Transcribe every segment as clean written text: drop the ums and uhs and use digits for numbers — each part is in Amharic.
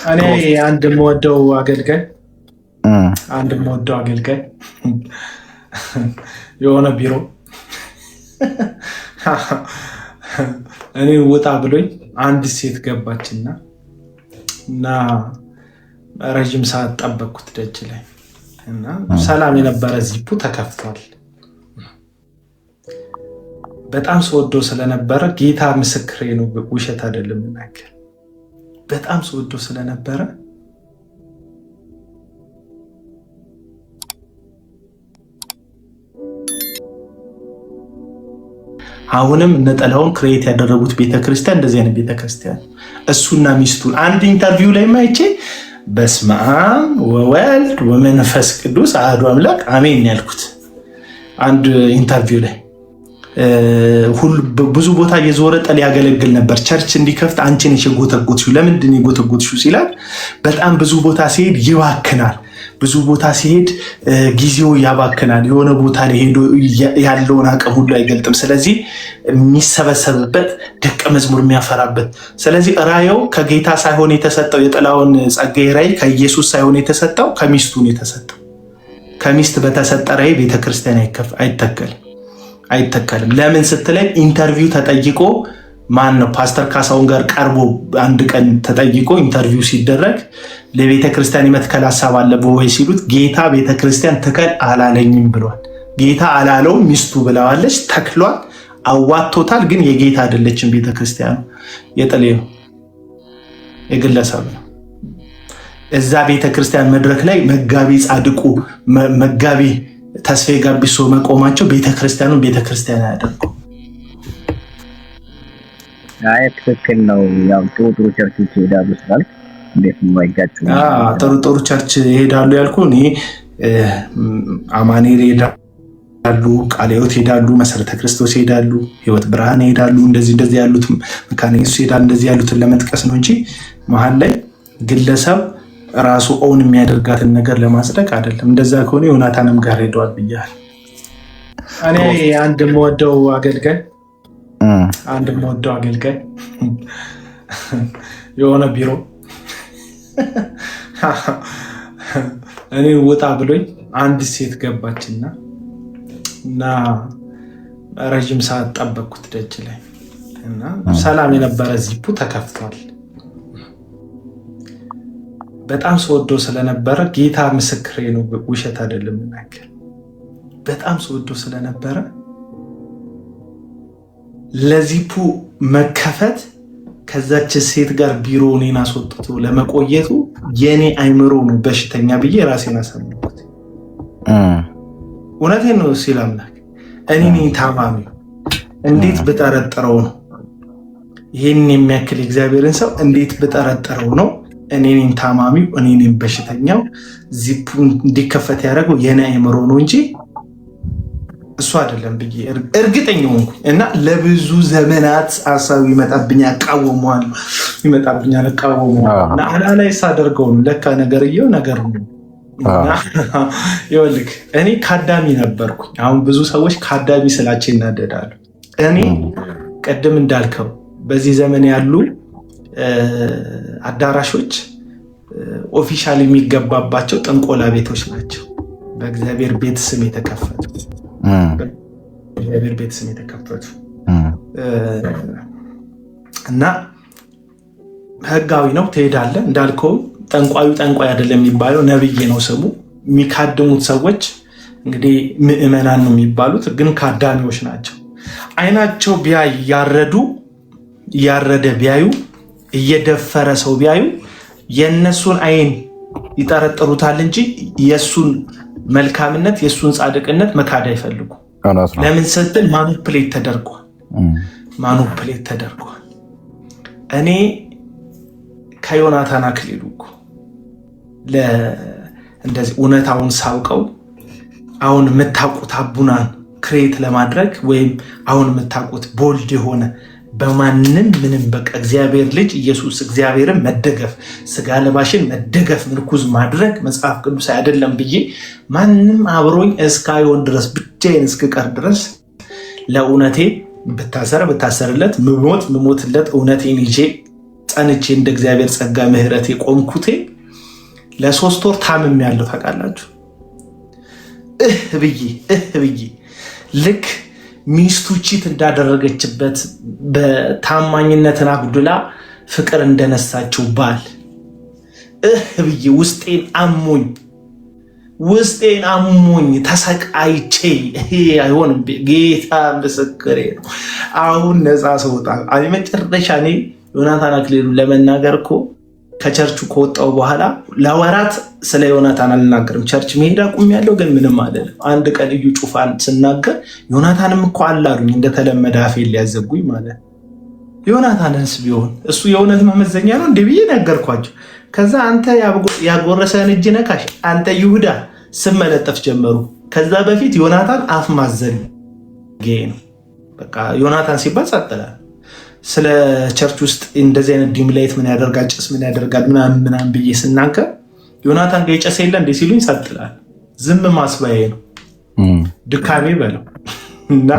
እኔ አንድ የምወደው አገልጋይ የሆነ ቢሮ እኔ ወጣ ብሎኝ አንድ ሴት ገባችና ረጅም ሰዓት ጠበቅኩት ደጅ ላይ እና ሰላም የነበረ ዚፑ ተከፍቷል። በጣም ስወደው ስለነበረ ጌታ ምስክሬ ነው፣ ውሸት አይደለም እናገር። በጣም ስወደው ስለነበረ አሁንም ነጠላውን ክሬት ያደረጉት ቤተክርስቲያን እንደዚህ አይነት ቤተክርስቲያን እሱና ሚስቱን አንድ ኢንተርቪው ላይ ማይቼ በስመ አብ ወወልድ ወመንፈስ ቅዱስ አሐዱ አምላክ አሜን ያልኩት አንድ ኢንተርቪው ላይ ብዙ ቦታ እየዞረ ጠል ያገለግል ነበር። ቸርች እንዲከፍት አንቺ ነሽ የጎተጎትሽው። ለምንድን ነው የጎተጎትሽው ሲላል በጣም ብዙ ቦታ ሲሄድ ይባክናል። ብዙ ቦታ ሲሄድ ጊዜው ያባክናል። የሆነ ቦታ ላይ ሄዶ ያለውን አቅም ሁሉ አይገልጥም። ስለዚህ የሚሰበሰብበት ደቀ መዝሙር የሚያፈራበት። ስለዚህ ራእዩ ከጌታ ሳይሆን የተሰጠው የጥላውን ጸጋዬ ራእይ ከኢየሱስ ሳይሆን የተሰጠው ከሚስቱ ነው የተሰጠው። ከሚስት በተሰጠ ራእይ ቤተክርስቲያን አይተከልም። ለምን ስትለኝ ኢንተርቪው ተጠይቆ ማን ነው ፓስተር ካሳሁን ጋር ቀርቦ አንድ ቀን ተጠይቆ ኢንተርቪው ሲደረግ ለቤተ ክርስቲያን የመትከል ሀሳብ አለ ወይ ሲሉት ጌታ ቤተ ክርስቲያን ትከል አላለኝም ብሏል። ጌታ አላለውም፣ ሚስቱ ብለዋለች። ተክሏል፣ አዋጥቶታል። ግን የጌታ አይደለችም ቤተ ክርስቲያኑ፣ የጥሌ ነው፣ የግለሰብ ነው። እዛ ቤተ ክርስቲያን መድረክ ላይ መጋቢ ጻድቁ መጋቢ ተስፋዬ ጋቢሶ መቆማቸው ቤተክርስቲያኑን ቤተክርስቲያን አያደርጉም። አይ ትክክል ነው። ያው ጥሩ ቸርቾች ይሄዳሉ ስላልክ እንዴት ነው አይጋጩ? ጥሩ ቸርች ይሄዳሉ ያልኩ እኔ አማኑኤል ይሄዳሉ፣ ቃለ ሕይወት ይሄዳሉ፣ መሰረተ ክርስቶስ ይሄዳሉ፣ ሕይወት ብርሃን ይሄዳሉ። እንደዚህ ያሉት መካነ ኢየሱስ ይሄዳሉ። እንደዚህ ያሉትን ለመጥቀስ ነው እንጂ መሀል ላይ ግለሰብ ራሱ ኦን የሚያደርጋትን ነገር ለማጽደቅ አይደለም። እንደዛ ከሆነ ዮናታንም ጋር ሄደዋል ብያል። እኔ አንድ የምወደው አገልጋይ የሆነ ቢሮ እኔ ወጣ ብሎኝ አንድ ሴት ገባችና ረጅም ሰዓት ጠበቅኩት ደጅ ላይ እና ሰላም የነበረ ዚፑ ተከፍቷል። በጣም ስወደው ስለነበረ ጌታ ምስክሬ ነው፣ ውሸት አይደለም እናገር። በጣም ስወደው ስለነበረ ለዚፑ መከፈት ከዛች ሴት ጋር ቢሮ እኔን አስወጥቶ ለመቆየቱ የኔ አይምሮ ነው በሽተኛ ብዬ ራሴን አሳመንኩት። እውነቴን ነው ሲል አምላክ እኔ ነኝ ታማሚ። እንዴት ብጠረጥረው ነው ይህን የሚያክል እግዚአብሔርን ሰው እንዴት ብጠረጥረው ነው እኔ ነኝ ታማሚው፣ እኔ ነኝ በሽተኛው። ዚፑ እንዲከፈት ያደረገው የኔ አይምሮ ነው እንጂ እሱ አይደለም ብዬ እርግጠኛ ሆንኩኝ። እና ለብዙ ዘመናት ሀሳቡ ይመጣብኛል፣ እቃወመዋለሁ እና አላላይ ሳደርገው ነው ለካ ነገርየው ነገር ነው። ይኸውልህ እኔ ካዳሚ ነበርኩኝ። አሁን ብዙ ሰዎች ካዳሚ ስላቸው ይናደዳሉ። እኔ ቅድም እንዳልከው በዚህ ዘመን ያሉ አዳራሾች ኦፊሻል የሚገባባቸው ጥንቆላ ቤቶች ናቸው። በእግዚአብሔር ቤት ስም የተከፈቱ እና ህጋዊ ነው። ትሄዳለህ እንዳልከው ጠንቋዩ ጠንቋይ አይደለም የሚባለው ነብይ ነው ስሙ። የሚካድሙት ሰዎች እንግዲህ ምዕመናን ነው የሚባሉት፣ ግን ካዳሚዎች ናቸው። አይናቸው ቢያይ ያረደ ቢያዩ እየደፈረ ሰው ቢያዩ የነሱን አይን ይጠረጥሩታል እንጂ የሱን መልካምነት የሱን ጻድቅነት መካድ አይፈልጉ። ለምን ስትል ማኑፕሌት ተደርጓል። እኔ ከዮናታን አክሊሉ እንደዚህ እውነታውን ሳውቀው አሁን የምታውቁት አቡናን ክሬት ለማድረግ ወይም አሁን የምታውቁት ቦልድ የሆነ በማንም ምንም በቃ እግዚአብሔር ልጅ ኢየሱስ እግዚአብሔርን መደገፍ ስጋ ለባሽን መደገፍ ምርኩዝ ማድረግ መጽሐፍ ቅዱስ አይደለም ብዬ ማንም አብሮኝ እስካይሆን ድረስ ብቻዬን እስክቀር ድረስ ለእውነቴ ብታሰርለት ምሞትለት እውነቴን ይዤ ጸንቼ እንደ እግዚአብሔር ጸጋ ምህረት የቆምኩት ለ3 ወር ታምም ያለው ታውቃላችሁ። ብዬ ልክ ሚስቱ ቺት እንዳደረገችበት በታማኝነትን አጉድላ ፍቅር እንደነሳችው ባል ብዬ ውስጤን አሞኝ ተሰቃይቼ አይሆንም። ጌታ ምስክሬ ነው። አሁን ነፃ ስወጣ መጨረሻ እኔ ዮናታን አክሊሉ ለመናገር እኮ ከቸርቹ ከወጣው በኋላ ለወራት ስለ ዮናታን አልናገርም። ቸርች መሄድ አቁሜያለሁ፣ ግን ምንም አይደለም። አንድ ቀን እዩ ጩፋን ስናገር ዮናታንም እኮ አላሉኝ እንደተለመደ አፌን ሊያዘጉኝ ማለት። ዮናታንስ ቢሆን እሱ የእውነት መመዘኛ ነው እንደ ብዬ ነገርኳቸው። ከዛ አንተ ያጎረሰን እጅ ነካሽ አንተ ይሁዳ ስም መለጠፍ ጀመሩ። ከዛ በፊት ዮናታን አፍ ማዘን ነው። በቃ ዮናታን ሲባል ጸጥላል። ስለ ቸርች ውስጥ እንደዚህ አይነት ዲም ላይት ምን ያደርጋል፣ ጭስ ምን ያደርጋል ምናምን ብዬ ስናገር ዮናታን ጋር የጨስ የለ እንደ ሲሉኝ ጸጥላል። ዝም ማስባዬ ነው ድካሜ በለው እና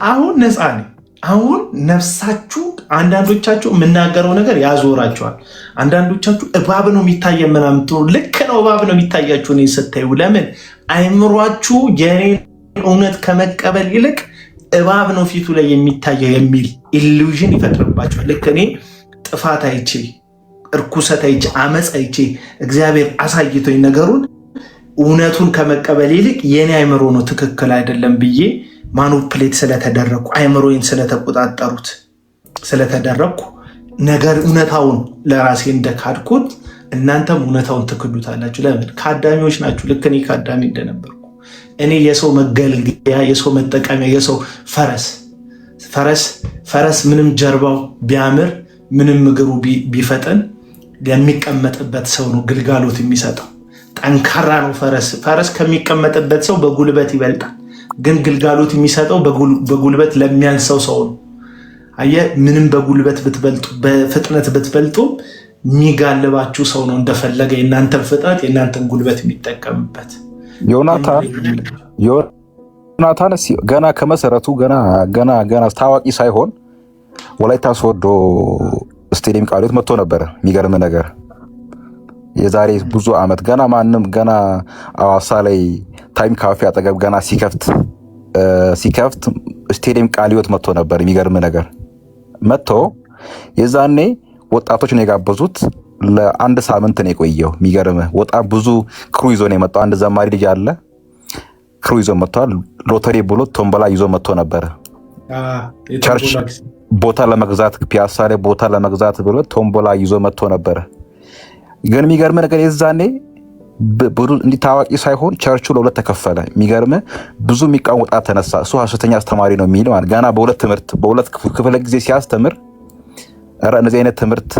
አሁን ነፃ ነኝ። አሁን ነፍሳችሁ አንዳንዶቻችሁ የምናገረው ነገር ያዞራችኋል። አንዳንዶቻችሁ እባብ ነው የሚታየ ምናምን ትሉ። ልክ ነው፣ እባብ ነው የሚታያችሁ እኔን ስታዩ። ለምን አይምሯችሁ የኔን እውነት ከመቀበል ይልቅ እባብ ነው ፊቱ ላይ የሚታየው የሚል ኢሉዥን ይፈጥርባቸዋል። ልክ እኔ ጥፋት አይቼ እርኩሰት አይቼ አመፅ አይቼ እግዚአብሔር አሳይቶኝ ነገሩን እውነቱን ከመቀበል ይልቅ የኔ አይምሮ ነው ትክክል አይደለም ብዬ ማኑፕሌት ስለተደረግኩ አይምሮዬን ስለተቆጣጠሩት ስለተደረግኩ ነገር እውነታውን ለራሴ እንደካድኩት እናንተም እውነታውን ትክዱታላችሁ። ለምን? ከአዳሚዎች ናችሁ። ልክ እኔ ከአዳሚ እንደነበርኩ እኔ የሰው መገልገያ፣ የሰው መጠቀሚያ፣ የሰው ፈረስ ምንም ጀርባው ቢያምር ምንም እግሩ ቢፈጥን የሚቀመጥበት ሰው ነው ግልጋሎት የሚሰጠው። ጠንካራ ነው ፈረስ ከሚቀመጥበት ሰው በጉልበት ይበልጣል። ግን ግልጋሎት የሚሰጠው በጉልበት ለሚያንሰው ሰው ነው። አየህ፣ ምንም በጉልበት ብትበልጡ በፍጥነት ብትበልጡ የሚጋልባችሁ ሰው ነው እንደፈለገ የእናንተን ፍጥነት የእናንተን ጉልበት የሚጠቀምበት። ዮናታን ገና ከመሰረቱ ገና ታዋቂ ሳይሆን ወላይታ ሶዶ ስቴዲየም ቃሊዮት መጥቶ ነበረ። የሚገርም ነገር የዛሬ ብዙ ዓመት ገና አዋሳ ላይ ታይም ካፌ አጠገብ ገና ሲከፍት ስቴዲየም ቃሊዮት መጥቶ ነበር። የሚገርም ነገር መጥቶ የዛኔ ወጣቶች ነው የጋበዙት። ለአንድ ሳምንት ነው የቆየው። የሚገርም ወጣት ብዙ ክሩ ይዞ ነው የመጣው። አንድ ዘማሪ ልጅ አለ፣ ክሩ ይዞ መጥቷል። ሎተሪ ብሎ ቶምቦላ ይዞ መጥቶ ነበረ። ቸርች ቦታ ለመግዛት ፒያሳ ላይ ቦታ ለመግዛት ብሎ ቶምቦላ ይዞ መጥቶ ነበረ። ግን የሚገርም ነገር የዛኔ እንዲህ ታዋቂ ሳይሆን ቸርቹ ለሁለት ተከፈለ። የሚገርም ብዙ የሚቃወም ወጣት ተነሳ። እሱ ሐሰተኛ አስተማሪ ነው የሚል ማለት ገና በሁለት ክፍለ ጊዜ ሲያስተምር እነዚህ አይነት ትምህርት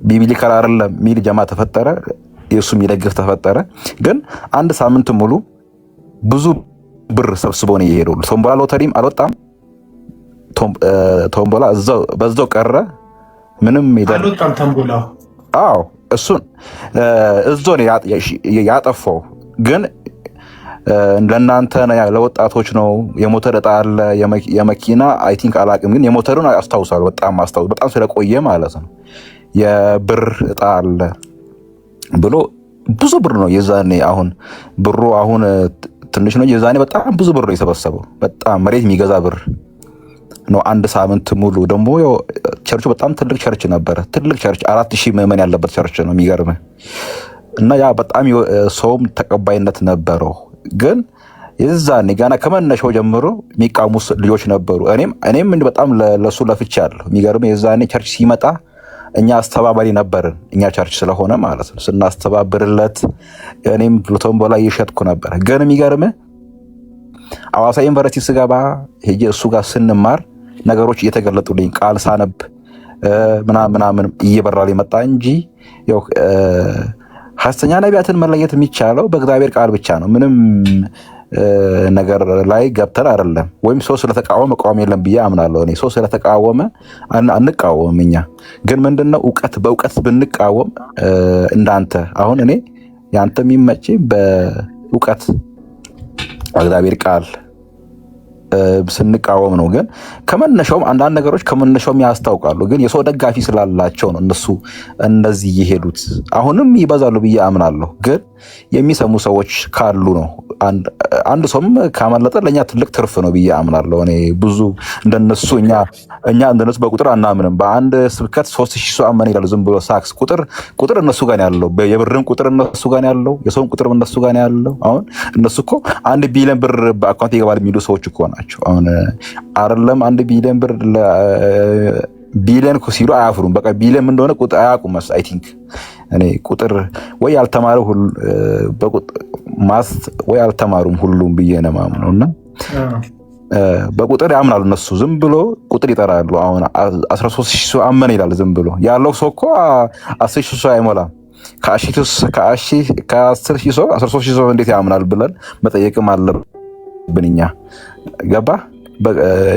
ቢብሊካል አይደለም የሚል ጀማ ተፈጠረ። የሱ የሚደግፍ ተፈጠረ። ግን አንድ ሳምንት ሙሉ ብዙ ብር ሰብስቦ ነው የሄደው። ቶምቦላ ሎተሪም አልወጣም። ቶምቦላ በዛው ቀረ። ምንም አልወጣም ቶምቦላ። አዎ እሱን እዛው ነው ያጠፋው። ግን ለእናንተ ለወጣቶች ነው። የሞተር እጣ አለ፣ የመኪና አይ ቲንክ አላቅም፣ ግን የሞተሩን አስታውሳለሁ። በጣም ስለቆየ ማለት ነው። የብር እጣ አለ ብሎ ብዙ ብር ነው የዛኔ። ብሩ አሁን ትንሽ ነው። የዛኔ በጣም ብዙ ብር ነው የሰበሰበው። በጣም መሬት የሚገዛ ብር ነው። አንድ ሳምንት ሙሉ ደግሞ ቸርቹ በጣም ትልቅ ቸርች ነበረ። ትልቅ ቸርች 4000 ምዕመን ያለበት ቸርች ነው። የሚገርም እና ያ በጣም ሰውም ተቀባይነት ነበረው። ግን የዛኔ ገና ከመነሻው ጀምሮ የሚቃሙ ልጆች ነበሩ። እኔም በጣም ለሱ ለፍቻለሁ። የሚገርም የዛኔ ቸርች ሲመጣ እኛ አስተባባሪ ነበርን። እኛ ቸርች ስለሆነ ማለት ነው ስናስተባብርለት እኔም ቶምቦላ እየሸጥኩ ነበረ። ግን የሚገርም አዋሳ ዩኒቨርሲቲ ስገባ ሄጄ እሱ ጋር ስንማር ነገሮች እየተገለጡልኝ ቃል ሳነብ ምናምን እየበራልኝ መጣ እንጂ ያው ሐሰተኛ ነቢያትን መለየት የሚቻለው በእግዚአብሔር ቃል ብቻ ነው። ምንም ነገር ላይ ገብተን አይደለም። ወይም ሰው ስለተቃወመ መቃወም የለም ብዬ አምናለሁ። እኔ ሰው ስለተቃወመ አንቃወምም። እኛ ግን ምንድነው በእውቀት ብንቃወም እንዳንተ አሁን እኔ ያንተ የሚመች በእውቀት እግዚአብሔር ቃል ስንቃወም ነው። ግን ከመነሻውም አንዳንድ ነገሮች ከመነሻውም ያስታውቃሉ። ግን የሰው ደጋፊ ስላላቸው ነው እነሱ እንደዚህ እየሄዱት። አሁንም ይበዛሉ ብዬ አምናለሁ። ግን የሚሰሙ ሰዎች ካሉ ነው። አንድ ሰውም ካመለጠ ለእኛ ትልቅ ትርፍ ነው ብዬ አምናለሁ። እኔ ብዙ እንደነሱ እኛ እንደነሱ በቁጥር አናምንም። በአንድ ስብከት 3000 ሰው አመነ ይላሉ። ዝም ብሎ ሳክስ ቁጥር እነሱ ጋር ያለው፣ የብርም ቁጥር እነሱ ጋር ያለው፣ የሰውም ቁጥር እነሱ ጋር ያለው። አሁን እነሱ እኮ 1 ቢሊዮን ብር በአካውንት ይገባል የሚሉ ሰዎች እኮ ናቸው። አሁን አይደለም 1 ቢሊዮን ብር ቢሊዮን ሲሉ አያፍሩም። በቃ ቢሊዮን እንደሆነ ቁጥር አያውቁም። አይ ቲንክ እኔ ቁጥር ወይ ያልተማረ ወይ አልተማሩም ሁሉም ብዬ ነው የማምነው። እና በቁጥር ያምናሉ እነሱ። ዝም ብሎ ቁጥር ይጠራሉ። አሁን 13000 ሰው አመነ ይላል። ዝም ብሎ ያለው ሰው እኮ 10000 ሰው አይሞላም። ከ10 ሰው 13000 ሰው እንዴት ያምናል ብለን መጠየቅም አለብን እኛ። ገባ?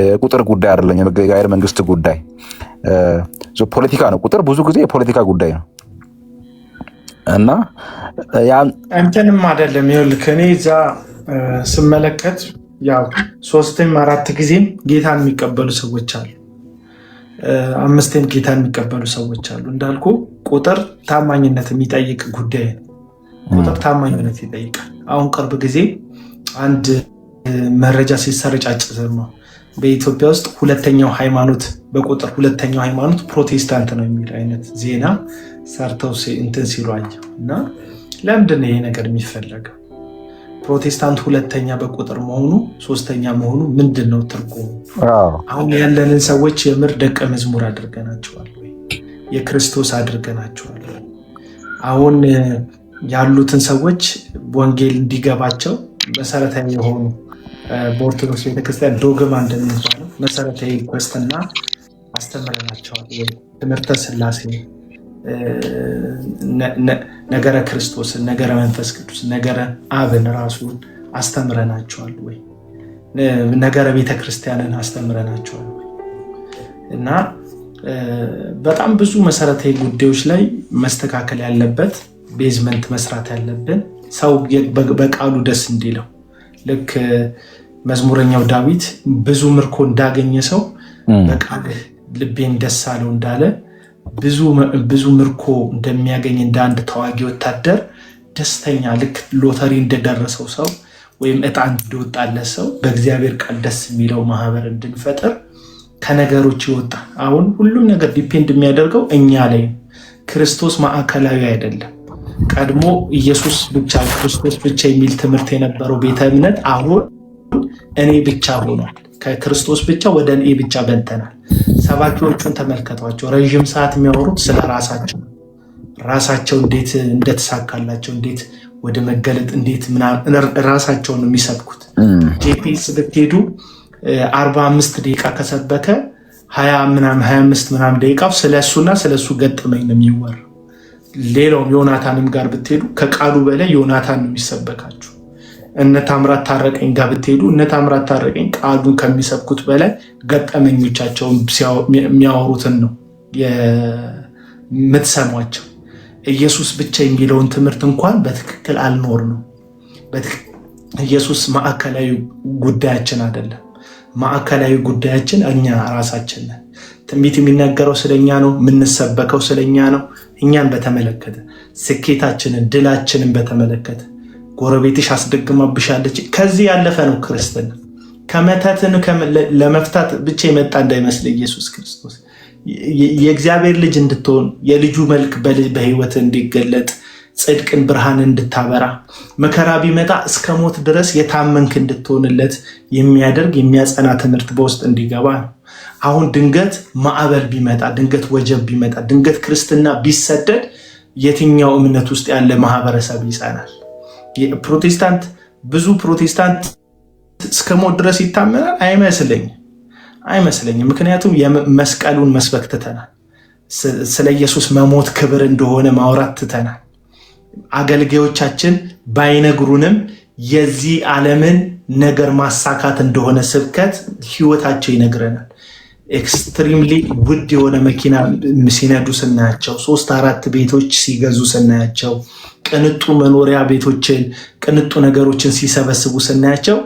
የቁጥር ጉዳይ አይደለም፣ የመጋየር መንግስት ጉዳይ ፖለቲካ ነው። ቁጥር ብዙ ጊዜ የፖለቲካ ጉዳይ ነው እና እንትንም አይደለም። ይኸውልህ እኔ እዛ ስመለከት ያው 3ም 4 ጊዜም ጌታን የሚቀበሉ ሰዎች አሉ፣ 5ም ጌታን የሚቀበሉ ሰዎች አሉ። እንዳልኩ ቁጥር ታማኝነት የሚጠይቅ ጉዳይ ነው። ቁጥር ታማኝነት ይጠይቃል። አሁን ቅርብ ጊዜ አንድ መረጃ ሲሰረጫጭ ነው። በኢትዮጵያ ውስጥ ሁለተኛው ሃይማኖት በቁጥር ሁለተኛው ሃይማኖት ፕሮቴስታንት ነው የሚል አይነት ዜና ሰርተው እንትን ሲሉ አየሁ እና ለምንድን ነው ይሄ ነገር የሚፈለገው? ፕሮቴስታንት ሁለተኛ በቁጥር መሆኑ 3ኛ መሆኑ ምንድን ነው ትርጉሙ? አሁን ያለንን ሰዎች የምር ደቀ መዝሙር አድርገናቸዋል ወይ? የክርስቶስ አድርገናቸዋል? አሁን ያሉትን ሰዎች ወንጌል እንዲገባቸው መሰረታዊ የሆኑ በኦርቶዶክስ ቤተክርስቲያን ዶግማ እንደሚባለው መሰረታዊ ክርስትና አስተምረናቸዋል ወይ? ትምህርተ ስላሴ፣ ነገረ ክርስቶስን፣ ነገረ መንፈስ ቅዱስ፣ ነገረ አብን ራሱን አስተምረናቸዋል ወይ? ነገረ ቤተክርስቲያንን አስተምረናቸዋል ወይ? እና በጣም ብዙ መሰረታዊ ጉዳዮች ላይ መስተካከል ያለበት ቤዝመንት መስራት ያለብን ሰው በቃሉ ደስ እንዲለው ልክ መዝሙረኛው ዳዊት ብዙ ምርኮ እንዳገኘ ሰው በቃልህ ልቤን ደስ አለው እንዳለ ብዙ ምርኮ እንደሚያገኝ እንደ አንድ ተዋጊ ወታደር ደስተኛ ልክ ሎተሪ እንደደረሰው ሰው ወይም ዕጣ እንደወጣለት ሰው በእግዚአብሔር ቃል ደስ የሚለው ማህበር እንድንፈጥር ከነገሮች ይወጣል። አሁን ሁሉም ነገር ዲፔንድ የሚያደርገው እኛ ላይ ክርስቶስ ማዕከላዊ አይደለም። ቀድሞ ኢየሱስ ብቻ ክርስቶስ ብቻ የሚል ትምህርት የነበረው ቤተ እምነት አሁን እኔ ብቻ ሆኗል። ከክርስቶስ ብቻ ወደ እኔ ብቻ በልተናል። ሰባኪዎቹን ተመልከቷቸው። ረዥም ሰዓት የሚያወሩት ስለ ራሳቸው እንዴት እንደተሳካላቸው፣ እንዴት ወደ መገለጥ እንዴት ራሳቸውን ነው የሚሰብኩት። ጄፒኤስ ብትሄዱ 45 ደቂቃ ከሰበከ 25 ምናምን ደቂቃው ስለሱና ስለሱ ገጠመኝ ነው የሚወራው። ሌላውም ዮናታንም ጋር ብትሄዱ ከቃሉ በላይ ዮናታን ነው የሚሰበካችሁ። እነ ታምራት ታረቀኝ ጋር ብትሄዱ እነ ታምራት ታረቀኝ ቃሉን ከሚሰብኩት በላይ ገጠመኞቻቸውን የሚያወሩትን ነው የምትሰሟቸው። ኢየሱስ ብቻ የሚለውን ትምህርት እንኳን በትክክል አልኖር ነው። ኢየሱስ ማዕከላዊ ጉዳያችን አይደለም። ማዕከላዊ ጉዳያችን እኛ ራሳችን ነን። ትንቢት የሚናገረው ስለኛ ነው። የምንሰበከው ስለኛ ነው። እኛን በተመለከተ ስኬታችንን፣ ድላችንን በተመለከተ ጎረቤትሽ አስደግማብሻለች፣ ከዚህ ያለፈ ነው ክርስትና። ከመተትን ለመፍታት ብቻ የመጣ እንዳይመስል ኢየሱስ ክርስቶስ የእግዚአብሔር ልጅ እንድትሆን የልጁ መልክ በህይወት እንዲገለጥ ጽድቅን ብርሃን እንድታበራ መከራ ቢመጣ እስከ ሞት ድረስ የታመንክ እንድትሆንለት የሚያደርግ የሚያጸና ትምህርት በውስጥ እንዲገባ ነው። አሁን ድንገት ማዕበል ቢመጣ፣ ድንገት ወጀብ ቢመጣ፣ ድንገት ክርስትና ቢሰደድ የትኛው እምነት ውስጥ ያለ ማህበረሰብ ይጸናል? ፕሮቴስታንት ብዙ ፕሮቴስታንት እስከ ሞት ድረስ ይታመናል? አይመስለኝም። ምክንያቱም መስቀሉን መስበክ ትተናል። ስለ ኢየሱስ መሞት ክብር እንደሆነ ማውራት ትተናል። አገልጋዮቻችን ባይነግሩንም የዚህ ዓለምን ነገር ማሳካት እንደሆነ ስብከት ህይወታቸው ይነግረናል። ኤክስትሪምሊ ውድ የሆነ መኪና ሲነዱ ስናያቸው፣ 3-4 ቤቶች ሲገዙ ስናያቸው፣ ቅንጡ መኖሪያ ቤቶችን ቅንጡ ነገሮችን ሲሰበስቡ ስናያቸው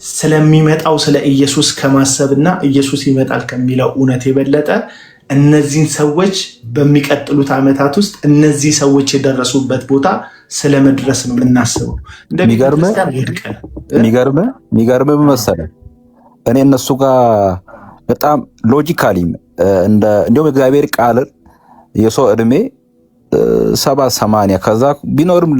ስለሚመጣው ስለ ኢየሱስ ከማሰብና ኢየሱስ ይመጣል ከሚለው እውነት የበለጠ እነዚህን ሰዎች በሚቀጥሉት ዓመታት ውስጥ እነዚህ ሰዎች የደረሱበት ቦታ ስለመድረስ ነው የምናስበው። የሚገርምህ መሰለህ እኔ እነሱ ጋር በጣም ሎጂካሊ እንዲሁም እግዚአብሔር ቃል የሰው እድሜ 70-80 ከዛ ቢኖርም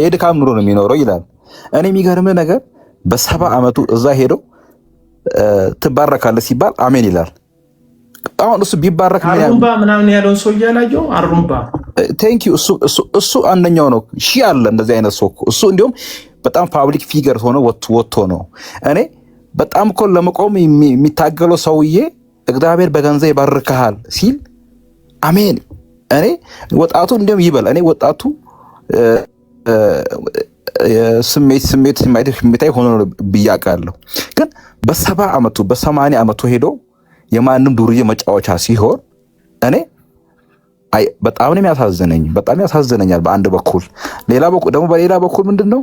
የድካም ኑሮ ነው የሚኖረው ይላል። እኔ የሚገርምህ ነገር በ70 ዓመቱ እዛ ሄደው ትባረካለህ ሲባል አሜን ይላል። አሁን እሱ ቢባረክ አሩምባ ምናምን ያለውን ሰው እያላየው አሩምባ ቴንክ ዩ እሱ አንደኛው ነው። ሺህ አለ እንደዚህ አይነት ሰው እሱ እንዲሁም በጣም ፓብሊክ ፊገር ሆነ ወጥቶ ነው። እኔ በጣም እኮ ለመቆም የሚታገለው ሰውዬ እግዚአብሔር በገንዘብ ይባርክሃል ሲል አሜን። እኔ ወጣቱ እንዲሁም ይበል እኔ ወጣቱ ስሜታዊ ሆኖ ብያቃለሁ። ግን በ70 ዓመቱ በ80 ዓመቱ ሄዶ የማንም ዱርዬ መጫወቻ ሲሆን እኔ በጣም ነው የሚያሳዝነኝ። በጣም ያሳዝነኛል በአንድ በኩል። ሌላ በኩል ደግሞ በሌላ በኩል ምንድነው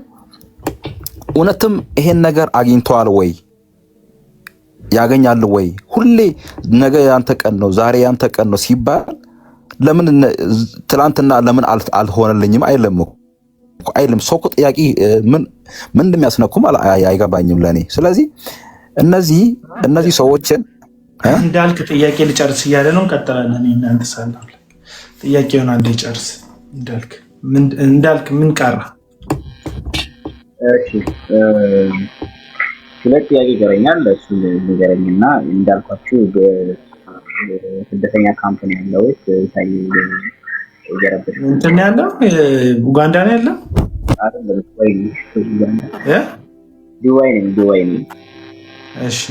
እውነትም ይሄን ነገር አግኝተዋል ወይ ያገኛል ወይ? ሁሌ ነገ ያንተ ቀን ነው ዛሬ ያንተ ቀን ነው ሲባል ለምን ትላንትና ለምን አልሆነልኝም አይልም። ሰው እኮ ጥያቄ ምን እንደሚያስነኩም አይገባኝም ለኔ። ስለዚህ እነዚህ ሰዎችን እንዳልክ ጥያቄ ልጨርስ እያለ ነው። ቀጥላለን እናንተ ሳላል ጥያቄውን አንዴ ጨርስ እንዳልክ ምን ቀራ? እሺ ሁለት ጥያቄ ይገረኛል። እሱ ንገረኝና እንዳልኳችሁ በስደተኛ ካምፕ ነው ያለው ሳይ ይገረብሽ እንትን ያለው ኡጋንዳ ነው ያለው አይደለም ወይ? ዱባይ ነው። እሺ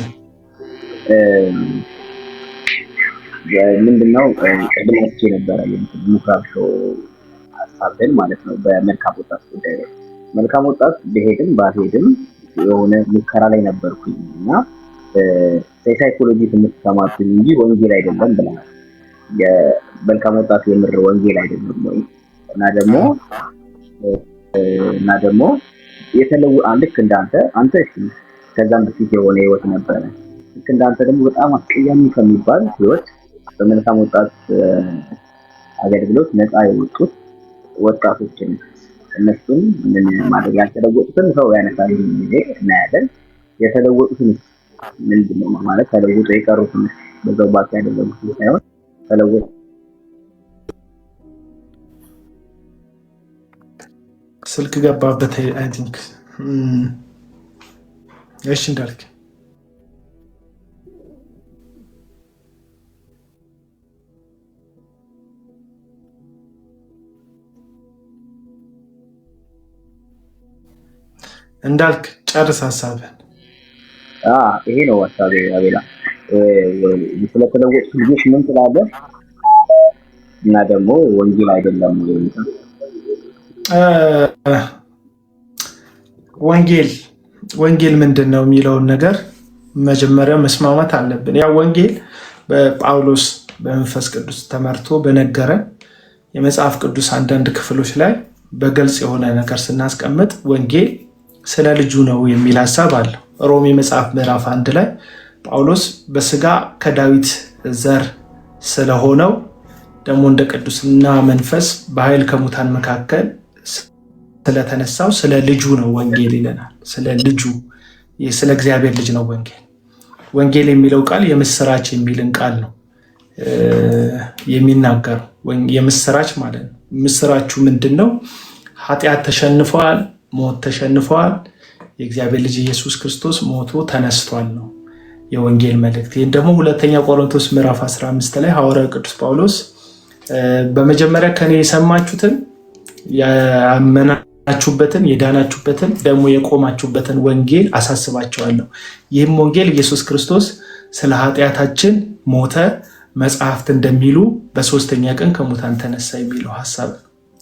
ምንድነው ቀድማች ነበረ ሙክራብ ሾው ሀሳብን ማለት ነው። በመልካም ወጣት ጉዳይ ላይ መልካም ወጣት በሄድም ባሄድም የሆነ ሙከራ ላይ ነበርኩኝ እና ሳይኮሎጂ ትምህርት ተማርኩኝ እንጂ ወንጌል አይደለም ብለናል። የመልካም ወጣት የምር ወንጌል አይደለም ወይ? እና ደግሞ የተለወ ልክ እንዳንተ እሺ ከዛም በፊት የሆነ ህይወት ነበረ። ልክ እንዳንተ ደግሞ በጣም አስቀያሚ ከሚባል ህይወት በመልካም ወጣት አገልግሎት ነፃ የወጡት ወጣቶችን እነሱን ምን ማድረግ ያልተለወጡትን ሰው ያነሳል እናያለን። የተለወጡትን ምንድነው ማለት ተለውጦ የቀሩትን በዛው ባክ ያደረጉት ሳይሆን ተለውጦ ስልክ ገባበት አይ ቲንክ እሺ እንዳልክ ጨርስ ሀሳብህን። ይሄ ነው ሀሳቤ አቤላ። ስለተለወጡ ልጆች ምን ትላለህ? እና ደግሞ ወንጌል አይደለም ወንጌል ምንድን ነው የሚለውን ነገር መጀመሪያ መስማማት አለብን። ያው ወንጌል በጳውሎስ በመንፈስ ቅዱስ ተመርቶ በነገረን የመጽሐፍ ቅዱስ አንዳንድ ክፍሎች ላይ በግልጽ የሆነ ነገር ስናስቀምጥ ወንጌል ስለ ልጁ ነው የሚል ሀሳብ አለው። ሮሜ መጽሐፍ ምዕራፍ 1 ላይ ጳውሎስ በስጋ ከዳዊት ዘር ስለሆነው ደግሞ እንደ ቅዱስና መንፈስ በኃይል ከሙታን መካከል ስለተነሳው ስለ ልጁ ነው ወንጌል ይለናል። ስለ ልጁ ስለ እግዚአብሔር ልጅ ነው ወንጌል የሚለው ቃል የምስራች የሚልን ቃል ነው የሚናገረው። የምስራች ማለት ነው። ምስራቹ ምንድን ነው? ኃጢአት ተሸንፈዋል፣ ሞት ተሸንፈዋል፣ የእግዚአብሔር ልጅ ኢየሱስ ክርስቶስ ሞቶ ተነስቷል ነው የወንጌል መልእክት። ይህን ደግሞ ሁለተኛ ቆሮንቶስ ምዕራፍ 15 ላይ ሐዋርያው ቅዱስ ጳውሎስ በመጀመሪያ ከኔ የሰማችሁትን ያመናችሁበትን የዳናችሁበትን ደግሞ የቆማችሁበትን ወንጌል አሳስባቸዋለሁ። ይህም ወንጌል ኢየሱስ ክርስቶስ ስለ ኃጢአታችን ሞተ፣ መጽሐፍት እንደሚሉ በሶስተኛ ቀን ከሙታን ተነሳ የሚለው ሀሳብ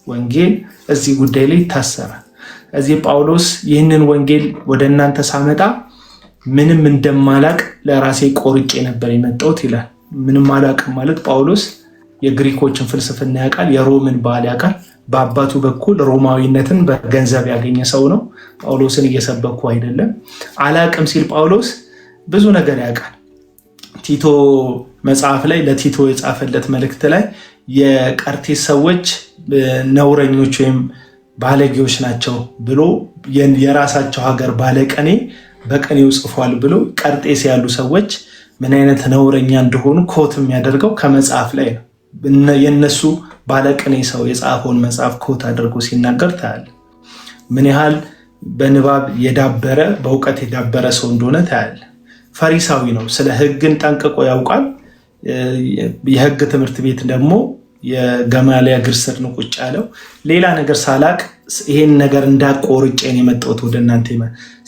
ወንጌል እዚህ ጉዳይ ላይ ይታሰራል። እዚህ ጳውሎስ ይህንን ወንጌል ወደ እናንተ ሳመጣ ምንም እንደማላቅ ለራሴ ቆርጬ ነበር የመጣሁት ይላል። ምንም አላቅም ማለት ጳውሎስ የግሪኮችን ፍልስፍና ያውቃል፣ የሮምን ባህል ያውቃል፣ በአባቱ በኩል ሮማዊነትን በገንዘብ ያገኘ ሰው ነው። ጳውሎስን እየሰበኩ አይደለም። አላቅም ሲል ጳውሎስ ብዙ ነገር ያውቃል። ቲቶ መጽሐፍ ላይ ለቲቶ የጻፈለት መልእክት ላይ የቀርቴስ ሰዎች ነውረኞች ወይም ባለጌዎች ናቸው ብሎ የራሳቸው ሀገር ባለቀኔ በቀኔው ጽፏል ብሎ ቀርጤስ ያሉ ሰዎች ምን አይነት ነውረኛ እንደሆኑ ኮት የሚያደርገው ከመጽሐፍ ላይ ነው። የነሱ ባለቅኔ ሰው የጻፈውን መጽሐፍ ኮት አድርጎ ሲናገር ታያለ። ምን ያህል በንባብ የዳበረ በእውቀት የዳበረ ሰው እንደሆነ ታያለ። ፈሪሳዊ ነው። ስለ ሕግን ጠንቅቆ ያውቃል። የሕግ ትምህርት ቤት ደግሞ የገማልያል እግር ስር ነው ቁጭ ያለው። ሌላ ነገር ሳላቅ ይሄን ነገር እንዳቆርጬን የመጣሁት ወደ እናንተ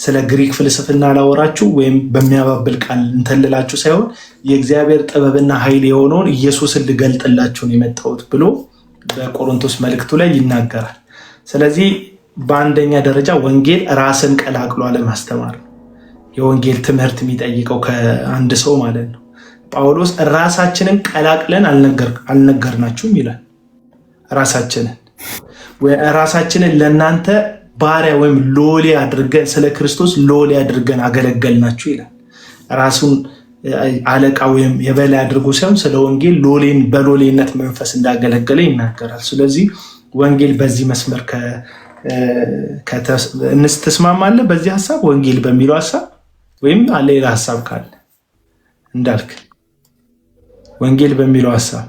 ስለ ግሪክ ፍልስፍና ላወራችሁ ወይም በሚያባብል ቃል እንተልላችሁ ሳይሆን የእግዚአብሔር ጥበብና ኃይል የሆነውን ኢየሱስን ልገልጥላችሁ ነው የመጣሁት ብሎ በቆሮንቶስ መልእክቱ ላይ ይናገራል። ስለዚህ በአንደኛ ደረጃ ወንጌል ራስን ቀላቅሎ አለማስተማር ነው የወንጌል ትምህርት የሚጠይቀው ከአንድ ሰው ማለት ነው። ጳውሎስ ራሳችንን ቀላቅለን አልነገርናችሁም ይላል። ራሳችንን ለእናንተ ባሪያ ወይም ሎሌ አድርገን ስለ ክርስቶስ ሎሌ አድርገን አገለገልናችሁ ይላል። ራሱን አለቃ ወይም የበላይ አድርጎ ሳይሆን ስለ ወንጌል ሎሌን በሎሌነት መንፈስ እንዳገለገለ ይናገራል። ስለዚህ ወንጌል በዚህ መስመር ትስማማለህ? በዚህ ሀሳብ ወንጌል በሚለው ሀሳብ ወይም ሌላ ሀሳብ ካለ እንዳልክ ወንጌል በሚለው ሀሳብ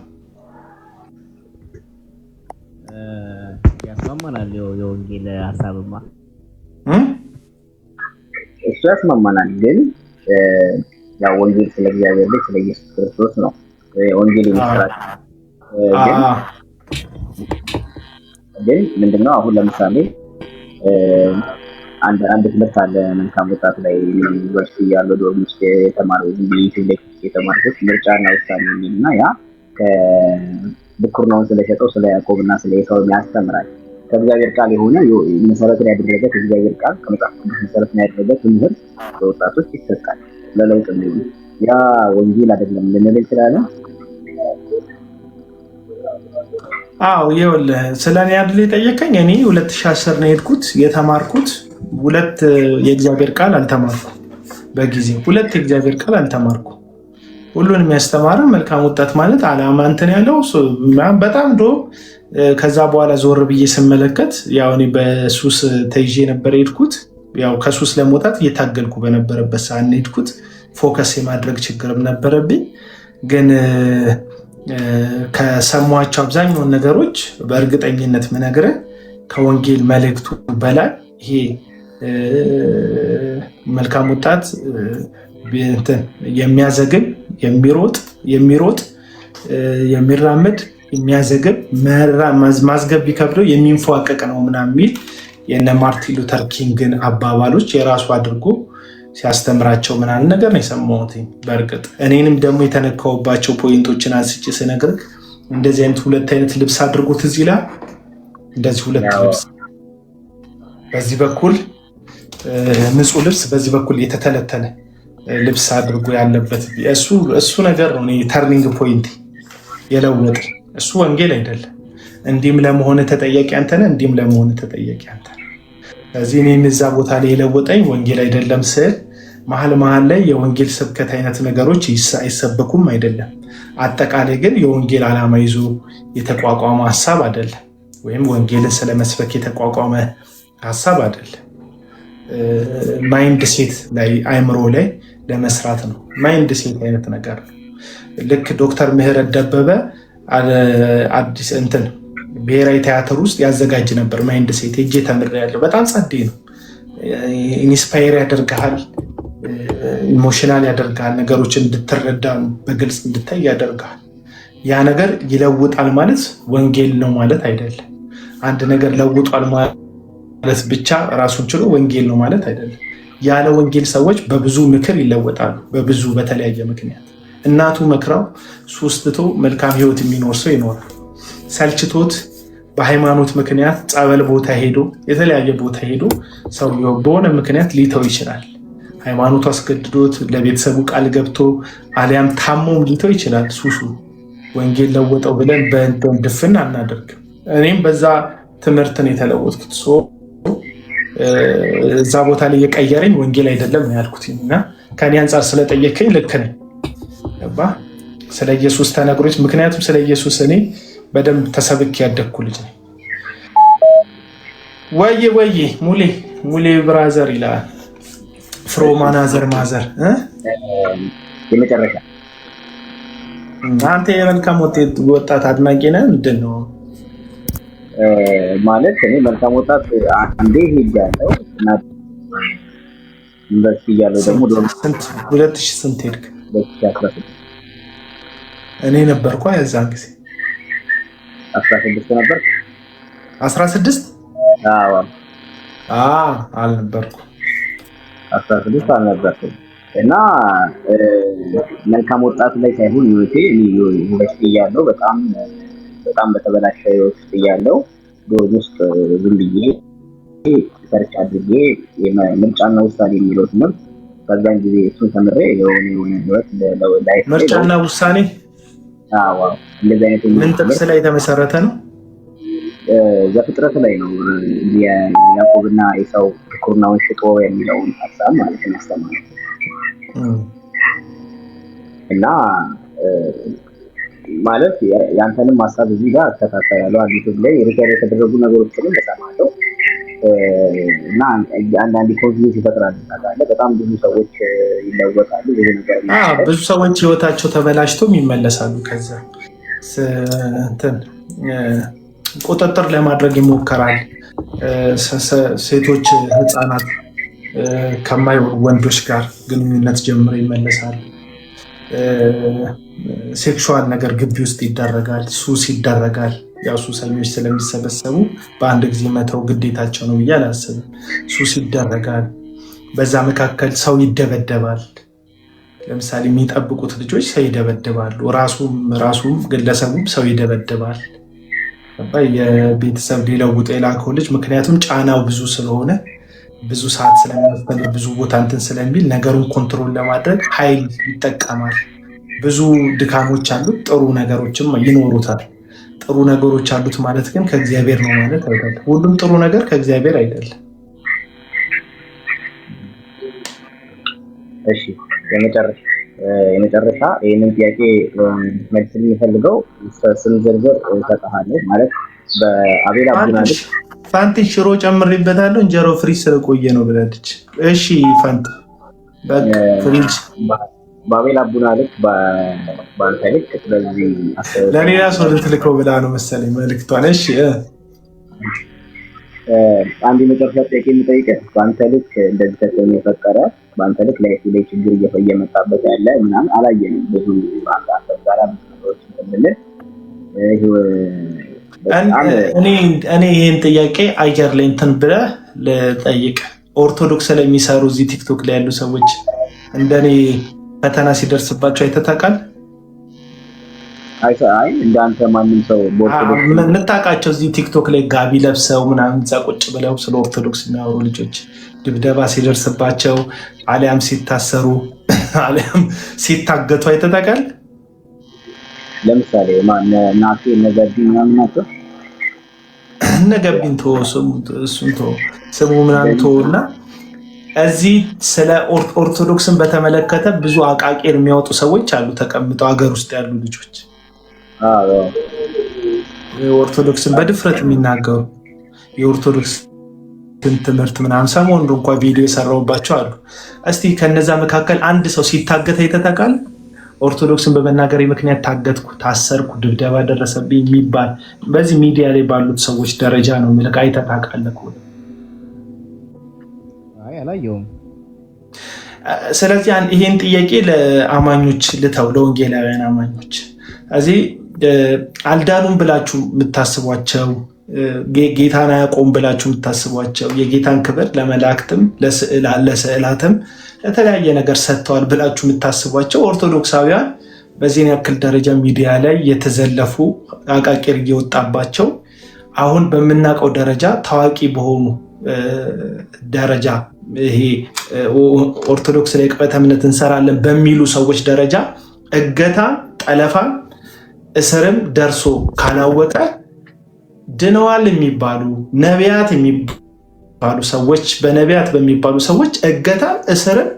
ያስማማናል። የወንጌል ሀሳብማ እሱ ያስማማናል። ግን ያው ወንጌል ስለ እግዚአብሔር ልጅ ስለ ኢየሱስ ክርስቶስ ነው። ወንጌል ይመስላል። ግን ምንድነው አሁን ለምሳሌ አንድ ትምህርት አለ መልካም ወጣት ላይ ዩኒቨርሲቲ ያለው ዶርም ውስጥ የተማረው የተማሩት ምርጫና ውሳኔ የሚልና ያ ከብኩርናውን ስለሸጠው ስለ ያዕቆብና ስለ ኤሳው ያስተምራል። ከእግዚአብሔር ቃል የሆነ መሰረትን ያደረገ ከእግዚአብሔር ቃል ከመጽሐፍ ቅዱስ መሰረትን ያደረገ ትምህርት ለወጣቶች ይሰጣል። ለለውጥ ነው። ያ ወንጌል አይደለም ልንል እንችላለን። አዎ ይኸውልህ ስለኔ አይደል የጠየቀኝ። እኔ 2010 ነው የሄድኩት የተማርኩት። 2 የእግዚአብሔር ቃል አልተማርኩም በጊዜው 2 የእግዚአብሔር ቃል አልተማርኩም። ሁሉንም ያስተማረ መልካም ወጣት ማለት አላማ እንትን ያለው በጣም ዶ ከዛ በኋላ ዞር ብዬ ስመለከት ያው እኔ በሱስ ተይዤ ነበር የሄድኩት። ያው ከሱስ ለመውጣት እየታገልኩ በነበረበት ሰዓት ነው የሄድኩት። ፎከስ የማድረግ ችግርም ነበረብኝ። ግን ከሰሟቸው አብዛኛውን ነገሮች በእርግጠኝነት ምነግርህ ከወንጌል መልእክቱ በላይ ይሄ መልካም ወጣት የሚያዘግብ የሚሮጥ የሚራመድ የሚያዘግብ ማዝገብ ቢከብደው የሚንፏቀቅ ነው ምናምን የሚል የነ ማርቲን ሉተር ኪንግን አባባሎች የራሱ አድርጎ ሲያስተምራቸው ምናምን ነገር ነው የሰማሁት። በእርግጥ እኔንም ደግሞ የተነካውባቸው ፖይንቶችን አንስቼ ስነግርህ እንደዚህ አይነት 2 አይነት ልብስ አድርጎት እዚህ ላይ እንደዚህ 2 ልብስ በዚህ በኩል ንጹህ ልብስ በዚህ በኩል የተተለተለ ልብስ አድርጎ ያለበት እሱ ነገር ነው ተርኒንግ ፖይንት የለወጠ። እሱ ወንጌል አይደለም። እንዲህም ለመሆን ተጠያቂ አንተ ነህ፣ እንዲህም ለመሆን ተጠያቂ አንተ ነህ። ስለዚህ እኔን እዛ ቦታ ላይ የለወጠኝ ወንጌል አይደለም ስል መሀል ላይ የወንጌል ስብከት አይነት ነገሮች አይሰበኩም አይደለም። አጠቃላይ ግን የወንጌል ዓላማ ይዞ የተቋቋመ ሀሳብ አይደለም፣ ወይም ወንጌልን ስለመስበክ የተቋቋመ ሀሳብ አይደለም። ማይንድ ሴት ላይ አይምሮ ላይ ለመስራት ነው። ማይንድ ሴት አይነት ነገር ነው። ልክ ዶክተር ምህረት ደበበ አዲስ ብሔራዊ ቲያትር ውስጥ ያዘጋጅ ነበር። ማይንድ ሴት ሄጄ ተምሬያለሁ። በጣም ጸዴ ነው። ኢንስፓየር ያደርግሃል፣ ኢሞሽናል ያደርግሃል፣ ነገሮችን እንድትረዳ በግልጽ እንድታይ ያደርግሃል። ያ ነገር ይለውጣል ማለት ወንጌል ነው ማለት አይደለም። አንድ ነገር ለውጧል ማለት ብቻ ራሱን ችሎ ወንጌል ነው ማለት አይደለም። ያለ ወንጌል ሰዎች በብዙ ምክር ይለወጣሉ። በብዙ በተለያየ ምክንያት እናቱ መክራው ሱስ ትቶ መልካም ህይወት የሚኖር ሰው ይኖራል። ሰልችቶት በሃይማኖት ምክንያት ጸበል ቦታ ሄዶ የተለያየ ቦታ ሄዶ ሰው በሆነ ምክንያት ሊተው ይችላል። ሃይማኖቱ አስገድዶት ለቤተሰቡ ቃል ገብቶ አሊያም ታሞም ሊተው ይችላል። ሱሱ ወንጌል ለወጠው ብለን በእንደን ድፍን አናደርግም። እኔም በዛ ትምህርትን የተለወጥኩት እዛ ቦታ ላይ የቀየረኝ ወንጌል አይደለም ያልኩት እና ከኔ አንጻር ስለጠየከኝ ልክ ነኝ። ገባ ስለ ኢየሱስ ተነግሮች፣ ምክንያቱም ስለ ኢየሱስ እኔ በደንብ ተሰብክ ያደግኩ ልጅ ነኝ። ወይ ሙሌ ብራዘር ይላል ፍሮማናዘር ማዘር የመጨረሻ አንተ የመልካም ወጣት አድናቂ ነህ? ምንድን ነው ማለት? እኔ መልካም ወጣት አንዴ ሄጃለሁ እና ዩኒቨርሲቲ እያለሁ ደግሞ 2000 ስንት ሄድክ? 2016 እኔ ነበርኩ የዛን ጊዜ 16 ነበር። 16 አልነበርኩም። 16 አልነበርኩም እና መልካም ወጣት ላይ ሳይሆን ዩኒቨርሲቲ እያለሁ በጣም በተበላሸ ውስጥ እያለሁ ዶርም ውስጥ ዝም ብዬ ሰርች አድርጌ ምርጫና ውሳኔ የሚለው ትምህርት በዛን ጊዜ እሱን ተምሬ የሆነ ህይወት ላይ ምርጫና ውሳኔ እንደዚህ አይነት ምን ጥቅስ ላይ የተመሰረተ ነው? ዘፍጥረት ላይ ነው። ያዕቆብና ኤሳው ብኩርናውን ሽጦ የሚለውን ሀሳብ ማለት ነው ያስተማረው እና ማለት ያንተንም ሀሳብ እዚህ ጋር አስተካክላለሁ። ዩቲዩብ ላይ ሪከርድ የተደረጉ ነገሮችንም እሰማለሁ እና አንዳንዴ ኮንፊውዝ ይፈጥራል። በጣም ብዙ ሰዎች ይለወጣሉ። ብዙ ሰዎች ህይወታቸው ተበላሽቶም ይመለሳሉ። ከዛ ቁጥጥር ለማድረግ ይሞከራል። ሴቶች፣ ህፃናት ከማይሆኑ ወንዶች ጋር ግንኙነት ጀምረው ይመለሳሉ። ሴክሹዋል ነገር ግቢ ውስጥ ይደረጋል። ሱስ ይደረጋል። ያው ሱሰኞች ስለሚሰበሰቡ በአንድ ጊዜ መተው ግዴታቸው ነው ብዬ አላስብም። ሱስ ይደረጋል። በዛ መካከል ሰው ይደበደባል። ለምሳሌ የሚጠብቁት ልጆች ሰው ይደበደባሉ። ራሱም ግለሰቡም ሰው ይደበደባል። የቤተሰብ ሊለውጥ የላከው ልጅ ምክንያቱም ጫናው ብዙ ስለሆነ ብዙ ሰዓት ስለሚያስፈልግ ብዙ ቦታ እንትን ስለሚል ነገሩን ኮንትሮል ለማድረግ ኃይል ይጠቀማል። ብዙ ድካሞች አሉት፣ ጥሩ ነገሮችም ይኖሩታል። ጥሩ ነገሮች አሉት ማለት ግን ከእግዚአብሔር ነው ማለት አይደለም። ሁሉም ጥሩ ነገር ከእግዚአብሔር አይደለም። እሺ የመጨረሻ ይህንን ጥያቄ መልስ የሚፈልገው ስም ዝርዝር እሰጥሃለሁ ማለት በአቤል አቡና ልክ ፋንቲ ሽሮ ጨምሬበታለሁ እንጀሮ ፍሪጅ ስለቆየ ነው ብላለች። እሺ ፋንቲ ፍሪጅ በአቤል አቡና ልክ በአንተ ልክ ስለዚህ ለሌላ ሰው ልትልከው ብላ ነው መሰለኝ መልዕክቷን። እሺ አንድ የመጨረሻ ጥያቄ የምጠይቅህ በአንተ ልክ እንደዚህ ተጽዕኖ የፈጠረ በአንተ ልክ ላይ ችግር እየመጣበት ያለ ምናምን አላየንም። ብዙ አንተ ጋራ ብዙ ነገሮች እንደምንል እኔ ይህን ጥያቄ አየር ላይ እንትን ብለህ ልጠይቅ። ኦርቶዶክስ ለሚሰሩ እዚህ ቲክቶክ ላይ ያሉ ሰዎች እንደኔ ፈተና ሲደርስባቸው አይተታቃል? አይ እንዳንተ ማንም ሰው ምታውቃቸው እዚህ ቲክቶክ ላይ ጋቢ ለብሰው ምናምን እዛ ቁጭ ብለው ስለ ኦርቶዶክስ የሚያወሩ ልጆች ድብደባ ሲደርስባቸው አሊያም ሲታሰሩ አሊያም ሲታገቱ አይተታቃል? ለምሳሌ ናቴ ነገቢ ምናምን ናቸው። ነገቢን እሱን ስሙ ምናምን እና እዚህ ስለ ኦርቶዶክስን በተመለከተ ብዙ አቃቄር የሚያወጡ ሰዎች አሉ፣ ተቀምጠው ሀገር ውስጥ ያሉ ልጆች ኦርቶዶክስን በድፍረት የሚናገሩ የኦርቶዶክስ ትምህርት ምናምን ሰሞኑን እንኳን ቪዲዮ የሰራሁባቸው አሉ። እስቲ ከነዛ መካከል አንድ ሰው ሲታገት አይተታቃል? ኦርቶዶክስን በመናገሬ ምክንያት ታገትኩ፣ ታሰርኩ፣ ድብደባ ደረሰብኝ የሚባል በዚህ ሚዲያ ላይ ባሉት ሰዎች ደረጃ ነው ምልክ አይተታቃለኩ? አላየውም። ስለዚህ ይሄን ጥያቄ ለአማኞች ልተው፣ ለወንጌላውያን አማኞች እዚህ አልዳኑም ብላችሁ የምታስቧቸው ጌታን አያውቁም ብላችሁ የምታስቧቸው የጌታን ክብር ለመላእክትም ለስዕላትም ለተለያየ ነገር ሰጥተዋል ብላችሁ የምታስቧቸው ኦርቶዶክሳውያን በዚህን ያክል ደረጃ ሚዲያ ላይ የተዘለፉ አቃቂር እየወጣባቸው አሁን በምናውቀው ደረጃ ታዋቂ በሆኑ ደረጃ ይሄ ኦርቶዶክስ ላይ ቅበተ እምነት እንሰራለን በሚሉ ሰዎች ደረጃ እገታ፣ ጠለፋ፣ እስርም ደርሶ ካላወቀ ድነዋል የሚባሉ ነቢያት የሚባሉ ሰዎች በነቢያት በሚባሉ ሰዎች እገታን፣ እስርን፣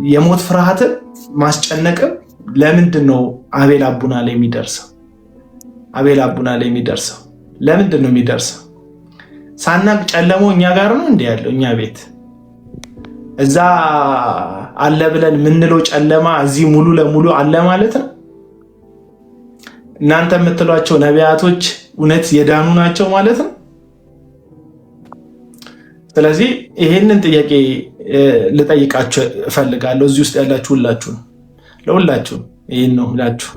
የሞት ፍርሃትን፣ ማስጨነቅም ለምንድን ነው አቤል አቡና ላይ የሚደርሰው? አቤል አቡና ላይ የሚደርሰው ለምንድን ነው የሚደርሰው? ሳናቅ ጨለሞ እኛ ጋር ነው እንዲህ ያለው እኛ ቤት እዛ አለ ብለን የምንለው ጨለማ እዚህ ሙሉ ለሙሉ አለ ማለት ነው። እናንተ የምትሏቸው ነቢያቶች እውነት የዳኑ ናቸው ማለት ነው። ስለዚህ ይሄንን ጥያቄ ልጠይቃችሁ እፈልጋለሁ። እዚህ ውስጥ ያላችሁ ሁላችሁ ነው ለሁላችሁ ይሄን ነው ምላችሁ።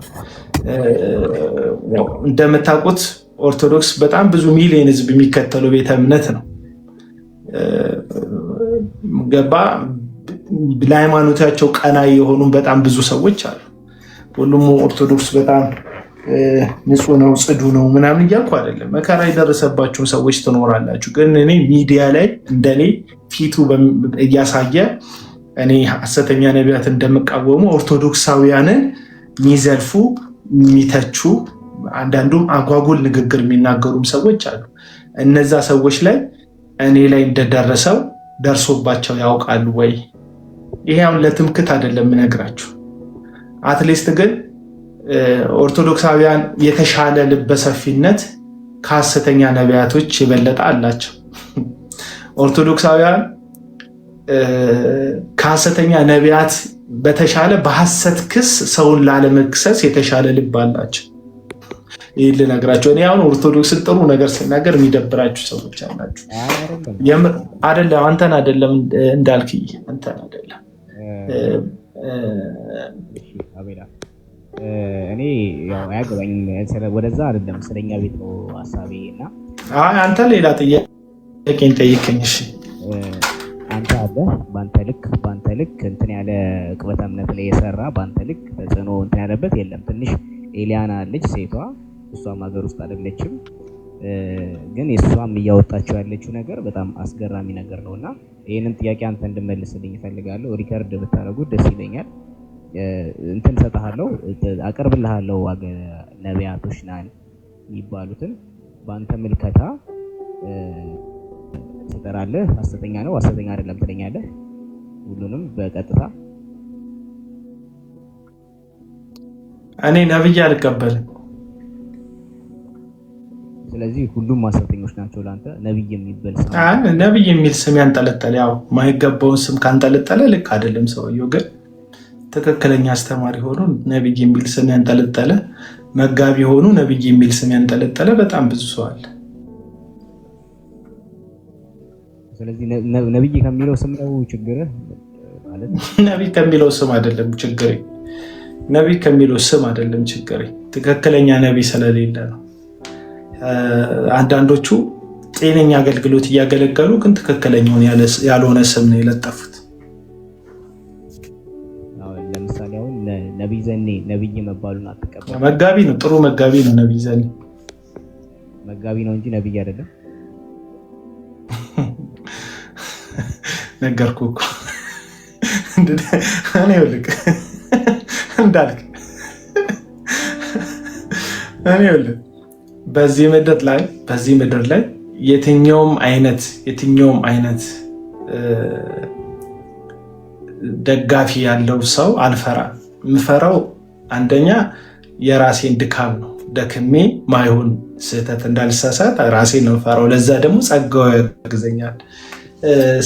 እንደምታውቁት ኦርቶዶክስ በጣም ብዙ ሚሊዮን ህዝብ የሚከተለው ቤተ እምነት ነው። ገባ ለሃይማኖታቸው ቀናይ የሆኑ በጣም ብዙ ሰዎች አሉ። ሁሉም ኦርቶዶክስ በጣም ንጹህ ነው ጽዱ ነው ምናምን እያልኩ አይደለም። መከራ የደረሰባቸው ሰዎች ትኖራላችሁ። ግን እኔ ሚዲያ ላይ እንደኔ ፊቱ እያሳየ እኔ ሐሰተኛ ነቢያት እንደምቃወሙ ኦርቶዶክሳውያንን የሚዘልፉ የሚተቹ አንዳንዱም አጓጉል ንግግር የሚናገሩም ሰዎች አሉ። እነዛ ሰዎች ላይ እኔ ላይ እንደደረሰው ደርሶባቸው ያውቃሉ ወይ? ይሄ አሁን ለትምክት አይደለም የምነግራችሁ። አትሊስት ግን ኦርቶዶክሳውያን የተሻለ ልበሰፊነት ከሐሰተኛ ነቢያቶች የበለጠ አላቸው። ኦርቶዶክሳውያን ከሐሰተኛ ነቢያት በተሻለ በሐሰት ክስ ሰውን ላለመክሰስ የተሻለ ልብ አላቸው። ይህ ልነግራቸው። እኔ አሁን ኦርቶዶክስን ጥሩ ነገር ስናገር የሚደብራችሁ ሰዎች አላችሁ። አይደለም አንተን አይደለም እንዳልክዬ አንተን አይደለም እኔ ያው አያገባኝም። ወደዛ አይደለም ስለኛ ቤት ነው ሀሳቤ እና አንተ ሌላ ጥያቄን ጠይቀኝ። እሺ አንተ አለ በአንተ ልክ እንትን ያለ ቅበተ እምነት ላይ የሰራ በአንተ ልክ ተጽዕኖ እንትን ያለበት የለም። ትንሽ ኤሊያና አለች ሴቷ፣ እሷም ሀገር ውስጥ አይደለችም፣ ግን እሷም እያወጣችው ያለችው ነገር በጣም አስገራሚ ነገር ነው እና ይህንን ጥያቄ አንተ እንድመልስልኝ እፈልጋለሁ። ሪከርድ ብታደርጉት ደስ ይለኛል። እንትን ሰጣለሁ አቀርብልሃለሁ። ነቢያቶች ናን የሚባሉትን በአንተ ምልከታ ትጠራለህ። ሐሰተኛ ነው ሐሰተኛ አይደለም ትለኛለህ። ሁሉንም በቀጥታ እኔ ነብይ አልቀበልም። ስለዚህ ሁሉም ሐሰተኞች ናቸው ለአንተ። ነብይ የሚባል ስም ነብይ የሚል ስም ያንጠለጠለ ያው ማይገባውን ስም ካንጠለጠለ ልክ አይደለም ሰውየው። ግን ትክክለኛ አስተማሪ ሆኖ ነብይ የሚል ስም ያንጠለጠለ፣ መጋቢ ሆኖ ነብይ የሚል ስም ያንጠለጠለ በጣም ብዙ ሰው አለ። ስለዚህ ነብይ ከሚለው ስም ነው ችግርህ ማለት? ነብይ ከሚለው ስም አይደለም ችግሬ። ነብይ ከሚለው ስም አይደለም ችግሬ። ትክክለኛ ነብይ ስለሌለ ነው። አንዳንዶቹ ጤነኛ አገልግሎት እያገለገሉ ግን ትክክለኛውን ያልሆነ ስም ነው የለጠፉት። ለምሳሌ አሁን ነብይ ዘኔ ነብይ መባሉን አትቀበል? መጋቢ ነው፣ ጥሩ መጋቢ ነው። ነብይ ዘኔ መጋቢ ነው እንጂ ነብይ አይደለም። ነገርኩህ እኮ እኔ ልክ እንዳልክ እኔ ልክ በዚህ ምድር ላይ የትኛውም አይነት ደጋፊ ያለው ሰው አልፈራም። የምፈራው አንደኛ የራሴን ድካም ነው። ደክሜ ማይሆን ስህተት እንዳልሳሳት ራሴን ነው የምፈራው። ለዛ ደግሞ ጸጋው ያግዘኛል።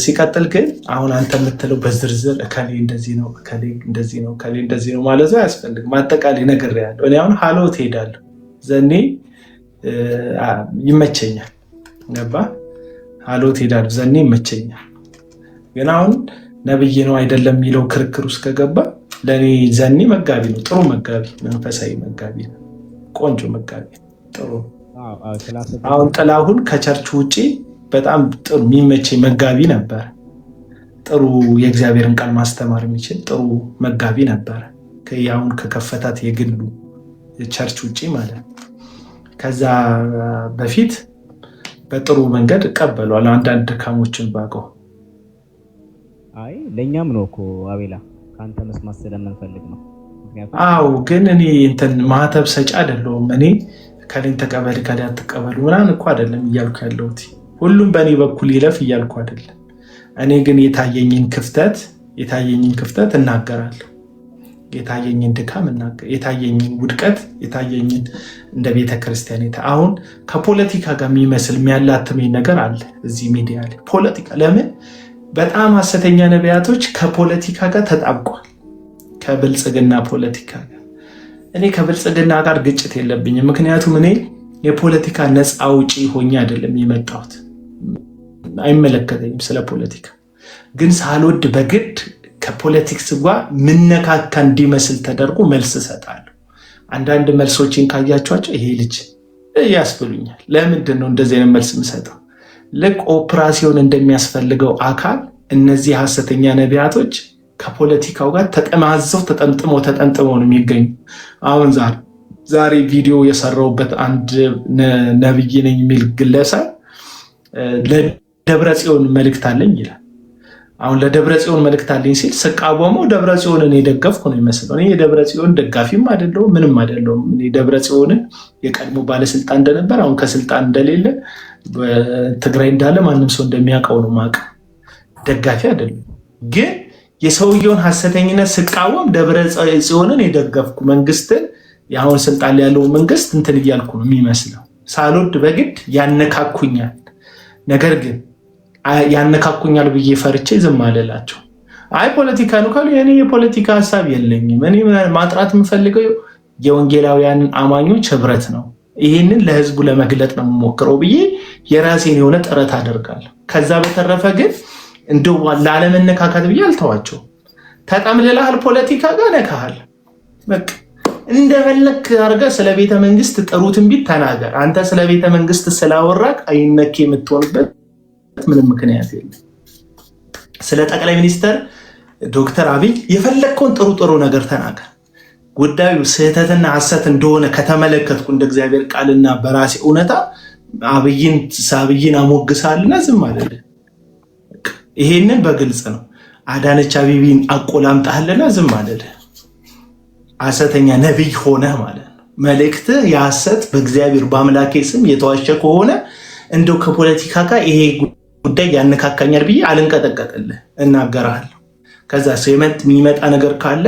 ሲቀጥል ግን አሁን አንተ የምትለው በዝርዝር እከሌ እንደዚህ ነው እከሌ እንደዚህ ነው እከሌ እንደዚህ ነው ማለት አያስፈልግም። አጠቃላይ ነገር ያለው እኔ አሁን ሀሎት ሄዳለሁ ዘኔ ይመቸኛል። ገባ? ሀሎት ሄዳለሁ ዘኔ ይመቸኛል። ግን አሁን ነብይ ነው አይደለም የሚለው ክርክር ውስጥ ከገባ ለእኔ ዘኔ መጋቢ ነው፣ ጥሩ መጋቢ፣ መንፈሳዊ መጋቢ ነው፣ ቆንጆ መጋቢ ጥሩ። አሁን ጥላሁን ከቸርች ውጭ በጣም ጥሩ የሚመቸኝ መጋቢ ነበር። ጥሩ የእግዚአብሔርን ቃል ማስተማር የሚችል ጥሩ መጋቢ ነበር። አሁን ከከፈታት የግሉ ቸርች ውጭ ማለት ነው። ከዛ በፊት በጥሩ መንገድ እቀበሏል። አንዳንድ ድካሞችን ባውቀው። አይ ለእኛም ነው እኮ አቤላ ከአንተ መስማት ስለምንፈልግ ነው። አዎ ግን እኔ እንትን ማህተብ ሰጪ አይደለሁም። እኔ ከሌን ተቀበል ከሌ አትቀበሉ ምናምን እኮ አይደለም እያልኩ ያለሁት። ሁሉም በእኔ በኩል ይለፍ እያልኩ አይደለም። እኔ ግን የታየኝን ክፍተት እናገራለሁ። የታየኝን ድካም የታየኝን ውድቀት የታየኝን እንደ ቤተክርስቲያን አሁን ከፖለቲካ ጋር የሚመስል የሚያላትመኝ ነገር አለ እዚህ ሚዲያ ላይ። ፖለቲካ ለምን በጣም ሐሰተኛ ነቢያቶች ከፖለቲካ ጋር ተጣብቋል፣ ከብልጽግና ፖለቲካ ጋር። እኔ ከብልጽግና ጋር ግጭት የለብኝም፣ ምክንያቱም እኔ የፖለቲካ ነፃ አውጪ ሆኜ አይደለም የመጣሁት፣ አይመለከተኝም ስለ ፖለቲካ። ግን ሳልወድ በግድ ከፖለቲክስ ጋር ምነካካ እንዲመስል ተደርጎ መልስ እሰጣለሁ። አንዳንድ መልሶችን ካያቸዋቸው ይሄ ልጅ ያስብሉኛል። ለምንድን ነው እንደዚህ አይነት መልስ የምሰጠው? ልክ ኦፕራሲዮን እንደሚያስፈልገው አካል እነዚህ ሐሰተኛ ነቢያቶች ከፖለቲካው ጋር ተጠማዘው ተጠምጥመው ነው የሚገኙ። አሁን ዛሬ ቪዲዮ የሰራውበት አንድ ነብይ ነኝ የሚል ግለሰብ ለደብረ ጽዮን መልእክት አለኝ ይላል። አሁን ለደብረ ጽዮን መልእክት አለኝ ሲል ስቃወመው ደብረ ጽዮንን የደገፍኩ ነው ይመስለው። እኔ የደብረ ጽዮን ደጋፊም አይደለሁም ምንም አይደለሁም። ደብረ ጽዮንን የቀድሞ ባለስልጣን እንደነበር አሁን ከስልጣን እንደሌለ በትግራይ እንዳለ ማንም ሰው እንደሚያውቀው ነው የማውቀው። ደጋፊ አይደለም። ግን የሰውየውን ሐሰተኝነት ስቃወም ደብረ ጽዮንን የደገፍኩ መንግስትን የአሁን ስልጣን ላይ ያለው መንግስት እንትን እያልኩ ነው የሚመስለው። ሳልወድ በግድ ያነካኩኛል። ነገር ግን ያነካኩኛል ብዬ ፈርቼ ዝም አልላቸው። አይ ፖለቲካ ነው ካሉ የኔ የፖለቲካ ሀሳብ የለኝም። እኔ ማጥራት የምፈልገው የወንጌላውያን አማኞች ህብረት ነው። ይህንን ለህዝቡ ለመግለጥ ነው የምሞክረው ብዬ የራሴን የሆነ ጥረት አደርጋለሁ። ከዛ በተረፈ ግን እንደው ላለመነካካት ብዬ አልተዋቸው። ተጠምልልሃል፣ ፖለቲካ ጋር ነካሃል፣ በቃ እንደፈለክ አድርገህ ስለ ቤተ መንግስት ጥሩ ትንቢት ተናገር። አንተ ስለ ቤተ መንግስት ስላወራክ አይነኬ የምትሆንበት ምንም ምክንያት የለም። ስለ ጠቅላይ ሚኒስትር ዶክተር አብይ የፈለግከውን ጥሩ ነገር ተናገር። ጉዳዩ ስህተትና ሐሰት እንደሆነ ከተመለከትኩ እንደ እግዚአብሔር ቃልና በራሴ እውነታ አብይን አሞግሳልና ዝም አለለ። ይሄንን በግልጽ ነው። አዳነች አቤቤን አቆላምጣህልና ዝም አለለ። ሐሰተኛ ነቢይ ሆነህ ማለት ነው። መልእክት የሐሰት በእግዚአብሔር በአምላኬ ስም የተዋሸ ከሆነ እንደው ከፖለቲካ ጋር ይሄ ጉዳይ ያነካካኛል ብዬ አልንቀጠቀጥልህ፣ እናገራለሁ። ከዛ የሚመጣ ነገር ካለ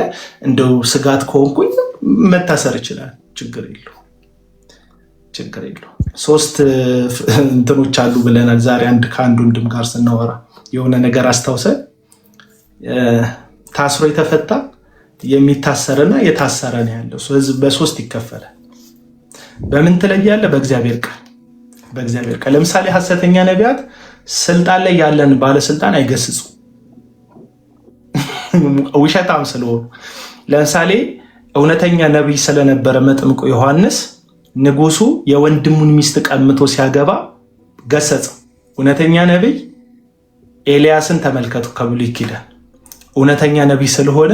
እንደው ስጋት ከሆንኩኝ መታሰር ይችላል። ችግር የለው። 3 እንትኖች አሉ ብለናል። ዛሬ ከአንድ ወንድም ጋር ስናወራ የሆነ ነገር አስታውሰን ታስሮ የተፈታ የሚታሰርና የታሰረ ነው ያለው። ህዝብ በ3 ይከፈላል። በምን ትለያለህ? በእግዚአብሔር ቃል። ለምሳሌ ሐሰተኛ ነቢያት ስልጣን ላይ ያለን ባለስልጣን አይገስጹ፣ ውሸታም ስለሆኑ። ለምሳሌ እውነተኛ ነቢይ ስለነበረ መጥምቁ ዮሐንስ ንጉሱ የወንድሙን ሚስት ቀምቶ ሲያገባ ገሰጸው። እውነተኛ ነቢይ ኤልያስን ተመልከቱ ከብሉይ ኪዳን። እውነተኛ ነቢይ ስለሆነ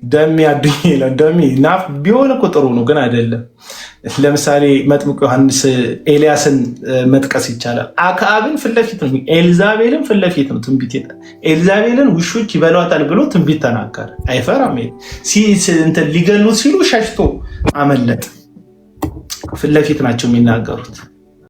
ደሜ አዱኝ ይላል። ደሜ ናፍ ቢሆን እኮ ጥሩ ነው፣ ግን አይደለም። ለምሳሌ መጥምቁ ዮሐንስ ኤልያስን መጥቀስ ይቻላል። አክዓብን ፊት ለፊት ነው፣ ኤልዛቤልን ፊት ለፊት ነው ትንቢት። ኤልዛቤልን ውሾች ይበሏታል ብሎ ትንቢት ተናገረ። አይፈራም። ሊገሉት ሲሉ ሸሽቶ አመለጠ። ፊት ለፊት ናቸው የሚናገሩት።